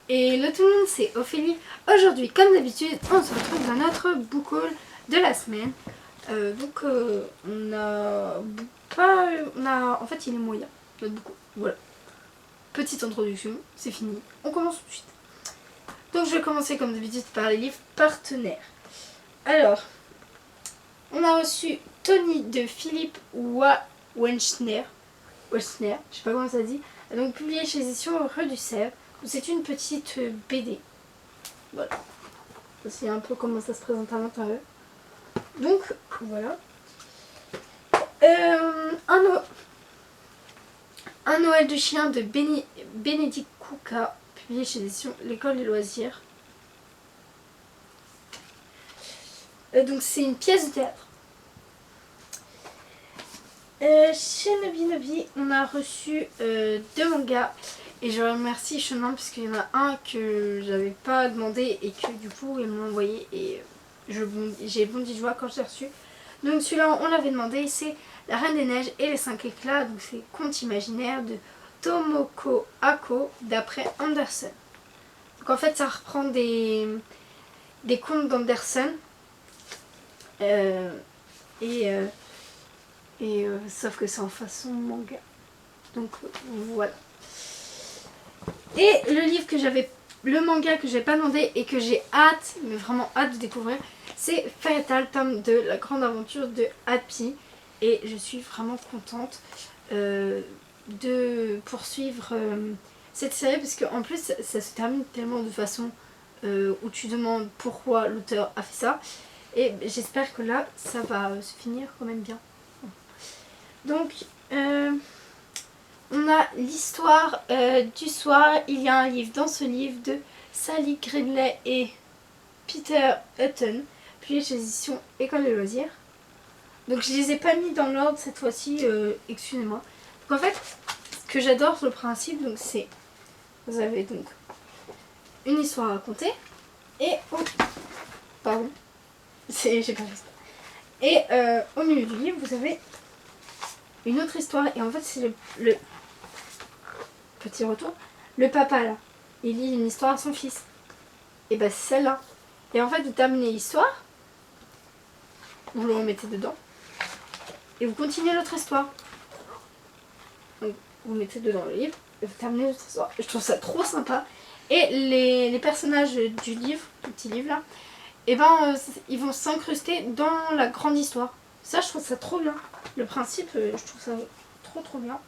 Hello tout le monde, c'est Ophélie. Aujourd'hui, comme d'habitude, on se retrouve dans notre book haul de la semaine. En fait, il est moyen, notre book haul. Voilà. Petite introduction, c'est fini. On commence tout de suite. Donc, je vais commencer comme d'habitude par les livres partenaires. Alors, on a reçu Tony de Philippe Wenschner. Je sais pas comment ça dit. Donc, publié chez les éditions Rue du Sèvres. C'est une petite BD. Voilà. C'est un peu comment ça se présente à l'intérieur. Donc, voilà. Un Noël du chien de Bénédicte Kouka, publié chez l'édition L'École des loisirs. Donc, c'est une pièce de théâtre. Chez Nobi, on a reçu 2 mangas. Et je remercie chaudement parce qu'il y en a un que j'avais pas demandé et que du coup ils m'ont envoyé et j'ai bondi de joie quand je l'ai reçu. Donc celui-là on l'avait demandé, c'est La Reine des Neiges et les 5 éclats, donc c'est Conte imaginaire de Tomoko Ako d'après Andersen. Donc en fait ça reprend des contes d'Andersen sauf que c'est en façon manga. Donc voilà. Et le manga que j'ai pas demandé et que j'ai hâte, mais vraiment hâte de découvrir, c'est Fairy Tail, tome 2, La Grande Aventure de Happy. Et je suis vraiment contente de poursuivre cette série parce qu'en plus ça se termine tellement de façon où tu demandes pourquoi l'auteur a fait ça. Et j'espère que là ça va se finir quand même bien. Donc on a l'histoire du soir. Il y a un livre dans ce livre de Sally Gridley et Peter Hutton, puis chez l'édition École des loisirs. Donc je les ai pas mis dans l'ordre cette fois-ci, excusez-moi. Donc en fait, ce que j'adore sur le principe, donc c'est, vous avez donc une histoire à raconter et pardon, j'ai pas fait ça. Et au milieu du livre, vous avez une autre histoire et en fait c'est le petit retour, le papa là, il lit une histoire à son fils. Et bah c'est celle-là. Et en fait vous terminez l'histoire, vous le remettez dedans, et vous continuez l'autre histoire. Donc vous mettez dedans le livre, et vous terminez l'autre histoire. Je trouve ça trop sympa. Et les personnages du livre, le petit livre là, et ben ils vont s'incruster dans la grande histoire. Ça je trouve ça trop bien. Le principe, je trouve ça trop bien.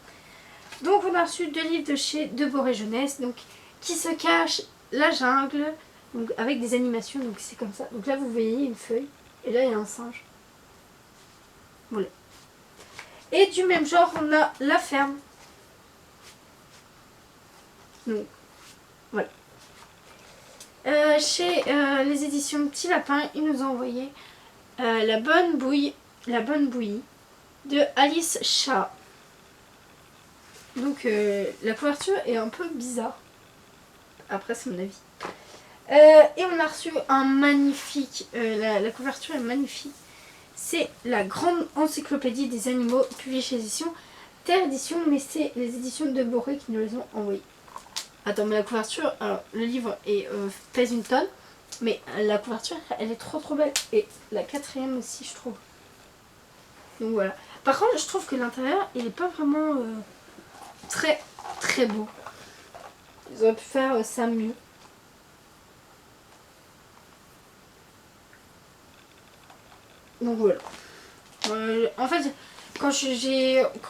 Donc on a reçu 2 livres de chez Deborah Jeunesse, donc Qui se cache, La jungle, donc avec des animations, donc c'est comme ça. Donc là vous voyez une feuille, et là il y a un singe. Voilà. Et du même genre on a La ferme. Donc voilà. Chez les éditions Petit Lapin, ils nous ont envoyé La bonne bouillie de Alice Chat. Donc la couverture est un peu bizarre. Après c'est mon avis. Et on a reçu un magnifique, la couverture est magnifique. C'est La grande encyclopédie des animaux, publiée chez l'édition Terre Édition, mais c'est les éditions de Boré qui nous les ont envoyées. Attends, mais la couverture, alors le livre pèse une tonne, mais la couverture elle est trop belle. Et la 4e aussi je trouve. Donc voilà. Par contre je trouve que l'intérieur il est pas vraiment très beau. Ils auraient pu faire ça mieux. Donc voilà. En fait, quand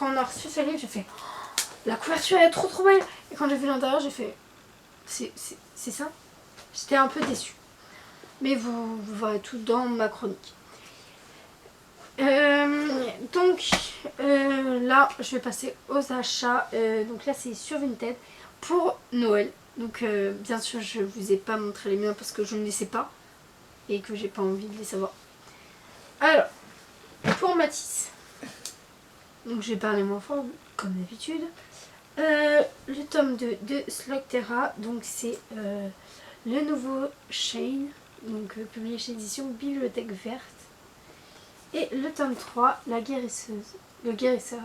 on a reçu ce livre, j'ai fait oh, la couverture est trop belle. Et quand j'ai vu l'intérieur, j'ai fait c'est ça. J'étais un peu déçue. Mais vous verrez tout dans ma chronique. Donc là, je vais passer aux achats. Donc là, c'est sur Vinted pour Noël. Donc bien sûr, je vous ai pas montré les miens parce que je ne les sais pas et que j'ai pas envie de les savoir. Alors, pour Matisse, donc je vais parler moins fort comme d'habitude. Le tome 2 de Slugterra, donc c'est le nouveau Shane, donc publié chez l'édition Bibliothèque Verte. Et le tome 3, La guérisseuse, le guérisseur.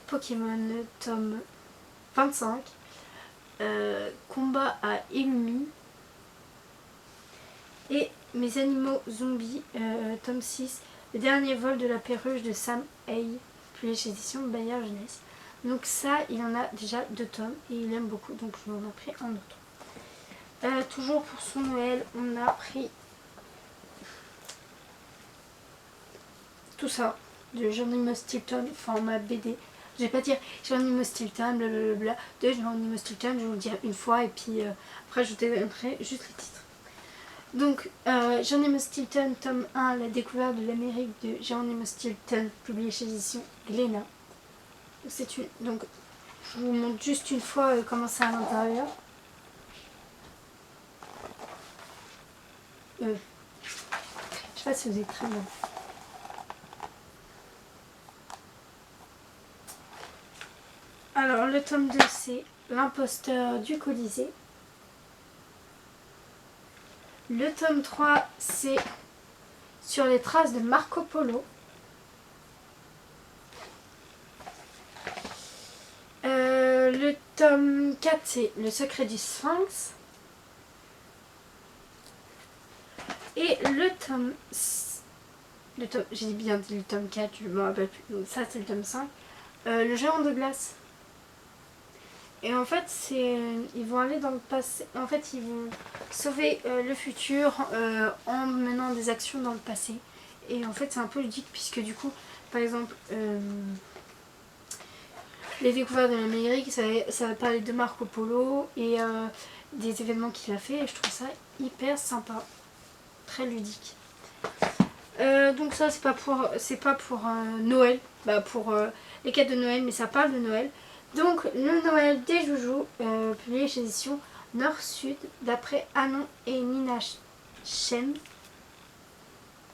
Pokémon tome 25. Combat à Emi. Et Mes animaux zombies, tome 6. Le dernier vol de la perruche de Sam Hay, publié chez édition Bayard Jeunesse. Donc ça, il en a déjà 2 tomes et il aime beaucoup, donc je m'en ai pris un autre. Toujours pour son Noël, on a pris tout ça de Geronimo Stilton, format BD. Je vais pas dire Geronimo Stilton, blablabla, de Geronimo Stilton, je vais vous le dire une fois et puis après je vous donnerai juste les titres. Donc, Geronimo Stilton, tome 1, La découverte de l'Amérique de Geronimo Stilton, publié chez édition Glénat. Donc, je vous montre juste une fois comment c'est à l'intérieur. Je sais pas si vous êtes très bien. Alors, le tome 2, c'est L'imposteur du Colisée. Le tome 3, c'est Sur les traces de Marco Polo. Le tome 4, c'est Le secret du Sphinx. Et j'ai bien dit le tome 4, je me rappelle plus. Donc ça, c'est le tome 5. Le géant de glace. Et en fait, ils vont aller dans le passé. En fait, ils vont sauver le futur en menant des actions dans le passé. Et en fait, c'est un peu ludique puisque du coup, par exemple, les découvertes de l'Amérique, ça va parler de Marco Polo et des événements qu'il a fait. Et je trouve ça hyper sympa, très ludique. Donc ça, c'est pas pour Noël, pour les quêtes de Noël, mais ça parle de Noël. Donc, le Noël des Joujoux, publié chez édition Nord-Sud, d'après Anon et Nina Chen.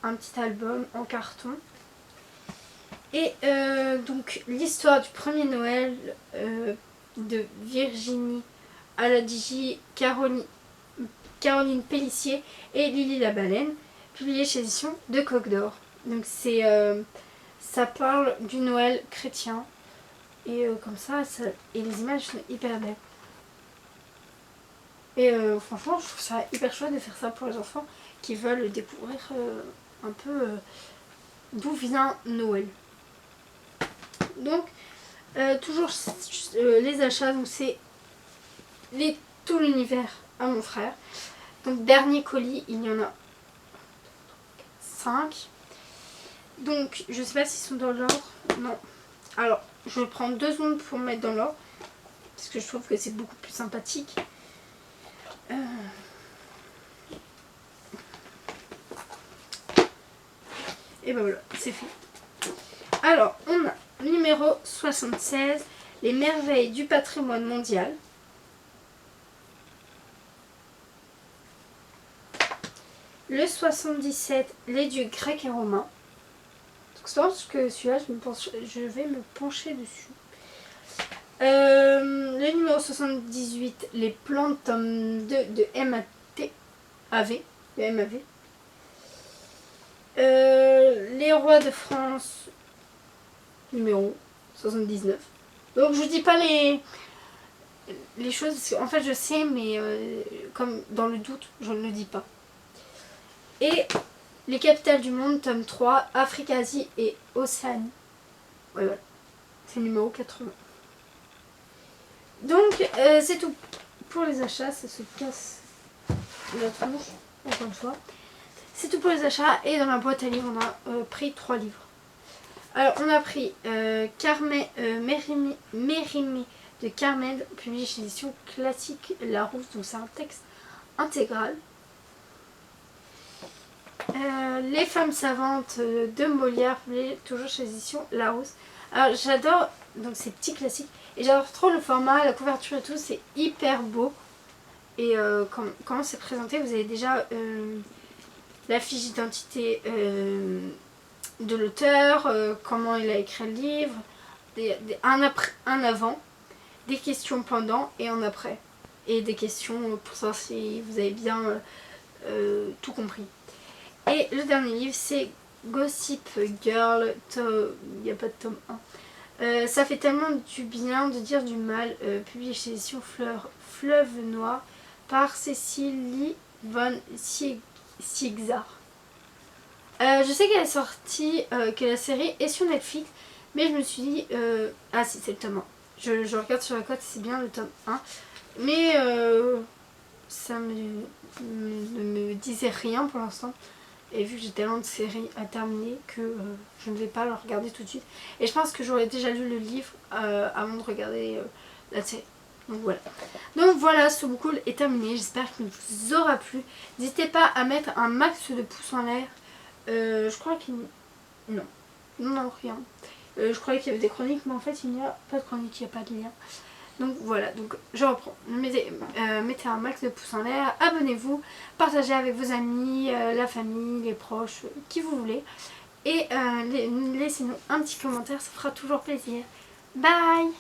Un petit album en carton. Et donc, l'histoire du premier Noël de Virginie Aladji, Caroline Pellissier et Lily la Baleine, publié chez édition de Coq d'Or. Donc, ça parle du Noël chrétien. Et comme ça, et les images sont hyper belles. Et franchement, je trouve ça hyper chouette de faire ça pour les enfants qui veulent découvrir un peu d'où vient Noël. Donc, toujours les achats, donc c'est tout l'univers à mon frère. Donc, dernier colis, il y en a 5. Donc, je sais pas s'ils sont dans l'ordre. Non. Alors, je vais prendre 2 secondes pour me mettre dans l'ordre. Parce que je trouve que c'est beaucoup plus sympathique. Et ben voilà, c'est fait. Alors, on a numéro 76, Les merveilles du patrimoine mondial. Le 77, Les dieux grecs et romains. Donc, je pense que celui-là, je vais me pencher dessus. Le numéro 78, Les plantes, tome 2 de MAV. Les rois de France, numéro 79. Donc je dis pas les choses, parce qu'en fait je sais, mais comme dans le doute, je ne le dis pas. Et Les capitales du monde, tome 3, Afrique, Asie et Océanie. Ouais, voilà. C'est le numéro 80. Donc c'est tout pour les achats, ça se casse la tronche, encore une fois. C'est tout pour les achats, et dans la boîte à livres on a pris 3 livres. Alors on a pris Mérimée de Carmen, publié chez l'édition Classique Larousse, donc c'est un texte intégral. Les femmes savantes de Molière, publié toujours chez l'édition Larousse. Alors j'adore donc ces petits classiques, et j'adore trop le format, la couverture et tout, c'est hyper beau. Et comment c'est présenté, vous avez déjà la fiche d'identité de l'auteur, comment il a écrit le livre, un avant, des questions pendant et un après. Et des questions pour savoir si vous avez bien tout compris. Et le dernier livre, c'est Gossip Girl, il n'y a pas de tome Ça fait tellement du bien de dire du mal, publié chez édition Fleuve Noir par Cécilie von Siegzar. Je sais qu'elle est sortie, que la série est sur Netflix, mais je me suis dit, ah si, c'est le tome 1. Je regarde sur la cote, c'est bien le tome 1, mais ça ne me disait rien pour l'instant. Et vu que j'ai tellement de séries à terminer que je ne vais pas le regarder tout de suite. Et je pense que j'aurais déjà lu le livre avant de regarder la série. Donc voilà, ce book haul est terminé. J'espère qu'il vous aura plu. N'hésitez pas à mettre un max de pouces en l'air. Je crois qu'il... Non. Non, rien. Je croyais qu'il y avait des chroniques, mais en fait il n'y a pas de chronique, il n'y a pas de lien. Donc voilà, donc je reprends. Mettez un max de pouces en l'air, abonnez-vous, partagez avec vos amis, la famille, les proches, qui vous voulez. Et laissez-nous un petit commentaire, ça fera toujours plaisir. Bye!